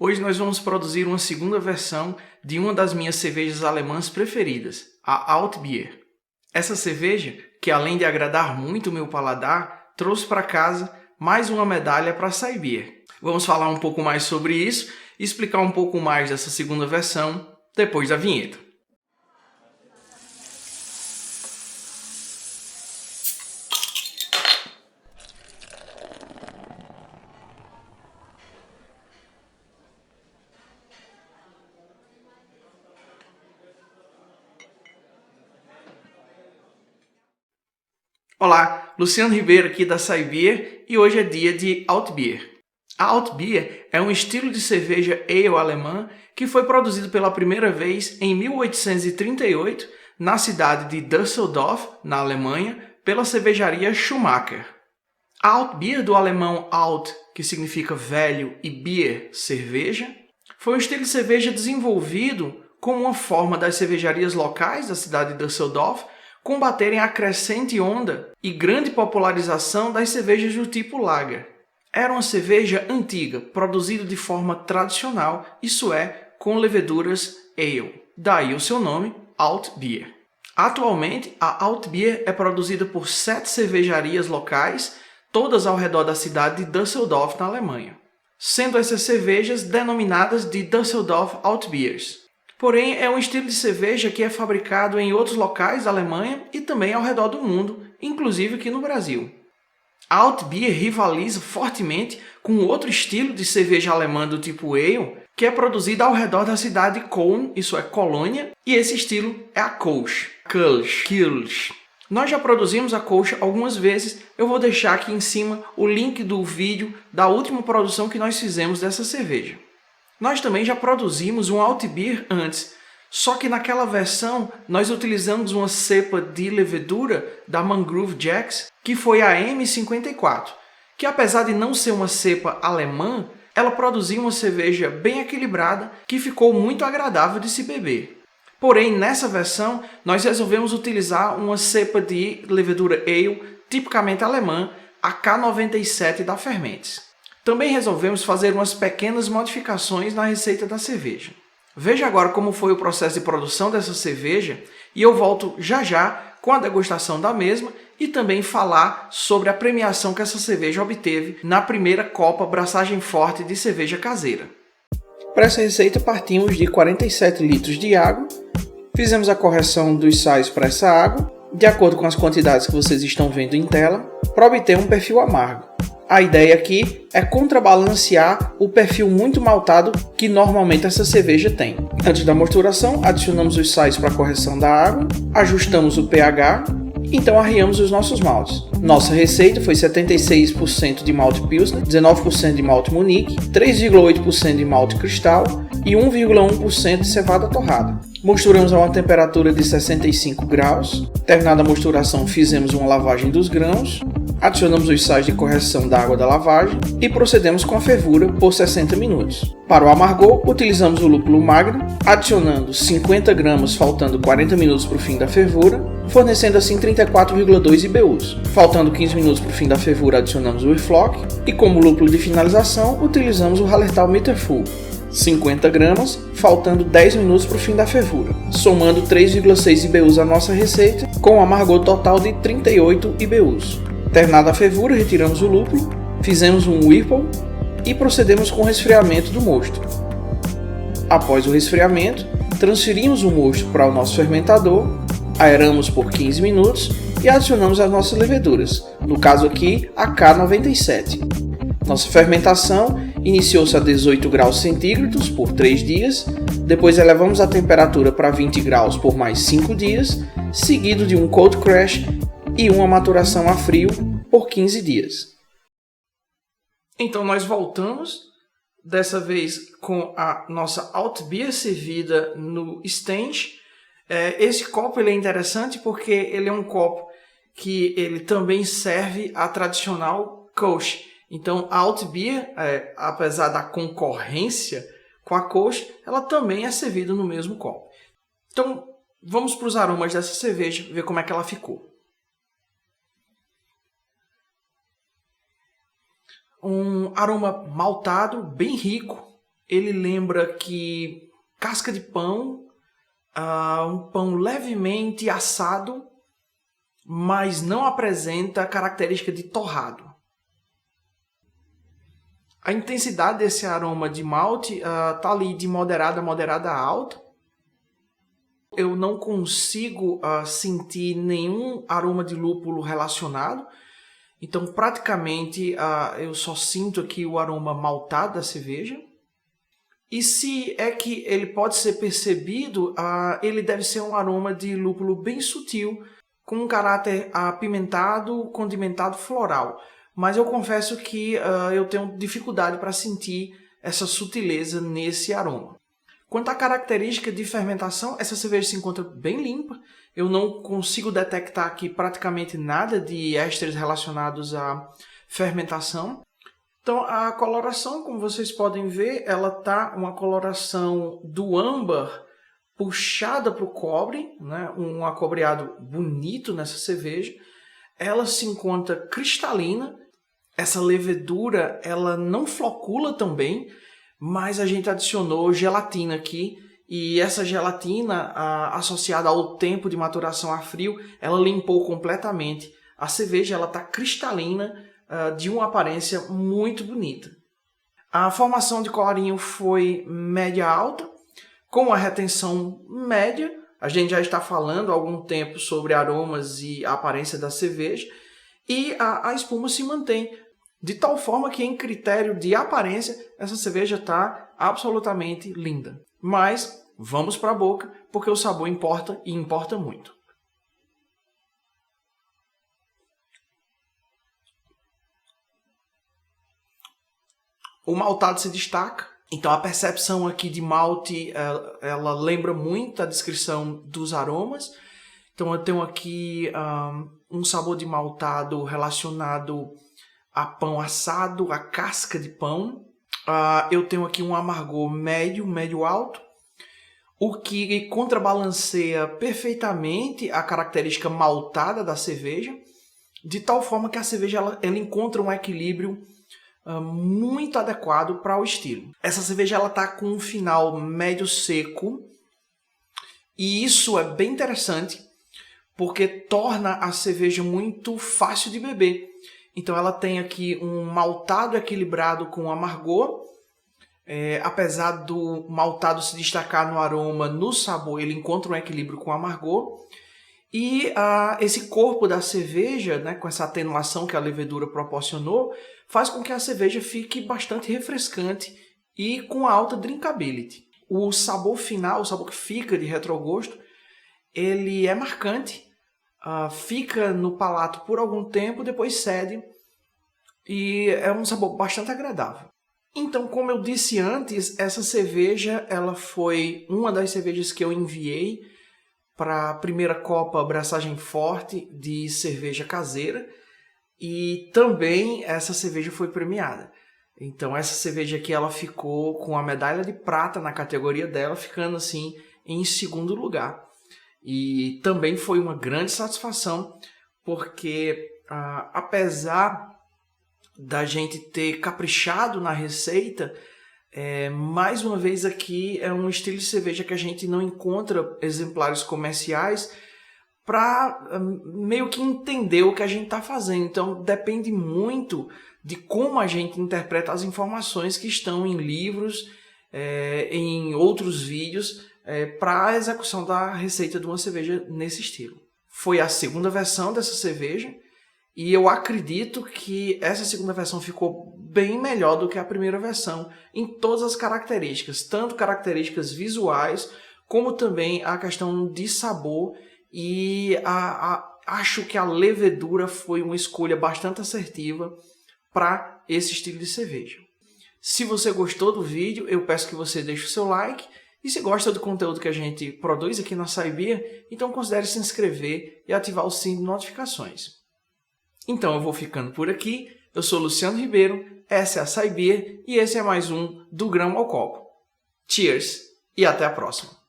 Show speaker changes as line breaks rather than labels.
Hoje nós vamos produzir uma segunda versão de uma das minhas cervejas alemãs preferidas, a Altbier. Essa cerveja, que além de agradar muito o meu paladar, trouxe para casa mais uma medalha para a Saibbier. Vamos falar um pouco mais sobre isso e explicar um pouco mais dessa segunda versão depois da vinheta. Olá, Luciano Ribeiro aqui da Saibbier e hoje é dia de Altbier. A Altbier é um estilo de cerveja ale alemã que foi produzido pela primeira vez em 1838 na cidade de Düsseldorf, na Alemanha, pela cervejaria Schumacher. A Altbier, do alemão Alt, que significa velho, e Bier, cerveja, foi um estilo de cerveja desenvolvido como uma forma das cervejarias locais da cidade de Düsseldorf combaterem a crescente onda e grande popularização das cervejas do tipo lager. Era uma cerveja antiga, produzida de forma tradicional, isso é, com leveduras ale. Daí o seu nome, Altbier. Atualmente, a Altbier é produzida por 7 cervejarias locais, todas ao redor da cidade de Düsseldorf, na Alemanha, sendo essas cervejas denominadas de Düsseldorf Altbiers. Porém, é um estilo de cerveja que é fabricado em outros locais da Alemanha e também ao redor do mundo, inclusive aqui no Brasil. A Altbier rivaliza fortemente com outro estilo de cerveja alemã do tipo ale, que é produzida ao redor da cidade de Köln, isso é, Colônia, e esse estilo é a Kölsch. Kölsch. Nós já produzimos a Kölsch algumas vezes, eu vou deixar aqui em cima o link do vídeo da última produção que nós fizemos dessa cerveja. Nós também já produzimos um Altbier antes, só que naquela versão nós utilizamos uma cepa de levedura da Mangrove Jacks, que foi a M54, que apesar de não ser uma cepa alemã, ela produzia uma cerveja bem equilibrada que ficou muito agradável de se beber. Porém, nessa versão, nós resolvemos utilizar uma cepa de levedura ale tipicamente alemã, a K97 da Fermentes. Também resolvemos fazer umas pequenas modificações na receita da cerveja. Veja agora como foi o processo de produção dessa cerveja e eu volto já com a degustação da mesma e também falar sobre a premiação que essa cerveja obteve na primeira Copa Braçagem Forte de cerveja caseira. Para essa receita partimos de 47 litros de água, fizemos a correção dos sais para essa água, de acordo com as quantidades que vocês estão vendo em tela, para obter um perfil amargo. A ideia aqui é contrabalancear o perfil muito maltado que normalmente essa cerveja tem. Antes da mosturação, adicionamos os sais para a correção da água, ajustamos o pH, então arriamos os nossos maltes. Nossa receita foi 76% de malte Pilsner, 19% de malte Munique, 3,8% de malte Cristal e 1,1% de cevada torrada. Mosturamos a uma temperatura de 65 graus. Terminada a mosturação, fizemos uma lavagem dos grãos, adicionamos os sais de correção da água da lavagem e procedemos com a fervura por 60 minutos. Para o amargor, utilizamos o lúpulo Magnum, adicionando 50 gramas faltando 40 minutos para o fim da fervura, fornecendo assim 34,2 IBUs. Faltando 15 minutos para o fim da fervura, adicionamos o Whirlfloc e como lúpulo de finalização, utilizamos o Hallertau Mittelfull, 50 gramas, faltando 10 minutos para o fim da fervura, somando 3,6 IBUs à nossa receita, com um amargor total de 38 IBUs. Terminada a fervura, retiramos o lúpulo, fizemos um whirlpool e procedemos com o resfriamento do mosto. Após o resfriamento, transferimos o mosto para o nosso fermentador, aeramos por 15 minutos e adicionamos as nossas leveduras, no caso aqui a K97. Nossa fermentação iniciou-se a 18 graus centígrados por 3 dias, depois elevamos a temperatura para 20 graus por mais 5 dias, seguido de um cold crash e uma maturação a frio por 15 dias. Então nós voltamos, dessa vez com a nossa Altbier servida no stand. Esse copo ele é interessante porque ele é um copo que ele também serve a tradicional Kölsch. Então a Altbier, apesar da concorrência com a Kölsch, ela também é servida no mesmo copo. Então vamos para os aromas dessa cerveja, ver como é que ela ficou. Um aroma maltado, bem rico. ele lembra que casca de pão, um pão levemente assado, mas não apresenta a característica de torrado. A intensidade desse aroma de malte está ali de moderada a moderada a alta. Eu não consigo sentir nenhum aroma de lúpulo relacionado. Então, praticamente, eu só sinto aqui o aroma maltado da cerveja. E se é que ele pode ser percebido, ele deve ser um aroma de lúpulo bem sutil, com um caráter apimentado, condimentado, floral. Mas eu confesso que eu tenho dificuldade para sentir essa sutileza nesse aroma. Quanto à característica de fermentação, essa cerveja se encontra bem limpa. Eu não consigo detectar aqui praticamente nada de ésteres relacionados à fermentação. Então, a coloração, como vocês podem ver, ela está uma coloração do âmbar puxada para o cobre, né? Um acobreado bonito nessa cerveja. Ela se encontra cristalina. Essa levedura ela não flocula tão bem, mas a gente adicionou gelatina aqui, e essa gelatina, associada ao tempo de maturação a frio, ela limpou completamente. A cerveja está cristalina, de uma aparência muito bonita. A formação de colarinho foi média-alta, com a retenção média. A gente já está falando há algum tempo sobre aromas e a aparência da cerveja, e a espuma se mantém. De tal forma que, em critério de aparência, essa cerveja está absolutamente linda. Mas vamos para a boca, porque o sabor importa e importa muito. O maltado se destaca. Então a percepção aqui de malte, ela lembra muito a descrição dos aromas. Então eu tenho aqui um sabor de maltado relacionado a pão assado, a casca de pão. Eu tenho aqui um amargor médio, médio-alto, o que contrabalanceia perfeitamente a característica maltada da cerveja, de tal forma que a cerveja ela encontra um equilíbrio muito adequado para o estilo. Essa cerveja está com um final médio seco, e isso é bem interessante, porque torna a cerveja muito fácil de beber. Então ela tem aqui um maltado equilibrado com amargor. Apesar do maltado se destacar no aroma, no sabor ele encontra um equilíbrio com amargor. E esse corpo da cerveja, né, com essa atenuação que a levedura proporcionou, faz com que a cerveja fique bastante refrescante e com alta drinkability. O sabor final, o sabor que fica de retrogosto, ele é marcante. Fica no palato por algum tempo, depois cede, e é um sabor bastante agradável. Então, como eu disse antes, essa cerveja ela foi uma das cervejas que eu enviei para a primeira Copa Braçagem Forte de cerveja caseira, e também essa cerveja foi premiada. Então essa cerveja aqui ela ficou com a medalha de prata na categoria dela, ficando assim em segundo lugar. E também foi uma grande satisfação, porque apesar da gente ter caprichado na receita, mais uma vez aqui é um estilo de cerveja que a gente não encontra exemplares comerciais para meio que entender o que a gente está fazendo. Então depende muito de como a gente interpreta as informações que estão em livros, em outros vídeos, para a execução da receita de uma cerveja nesse estilo. Foi a segunda versão dessa cerveja, e eu acredito que essa segunda versão ficou bem melhor do que a primeira versão em todas as características, tanto características visuais, como também a questão de sabor, e acho que a levedura foi uma escolha bastante assertiva para esse estilo de cerveja. Se você gostou do vídeo, eu peço que você deixe o seu like. E se gosta do conteúdo que a gente produz aqui na Açaí Beer, então considere se inscrever e ativar o sininho de notificações. Então eu vou ficando por aqui. Eu sou Luciano Ribeiro, essa é a Açaí Beer e esse é mais um Do Grão ao Copo. Cheers e até a próxima!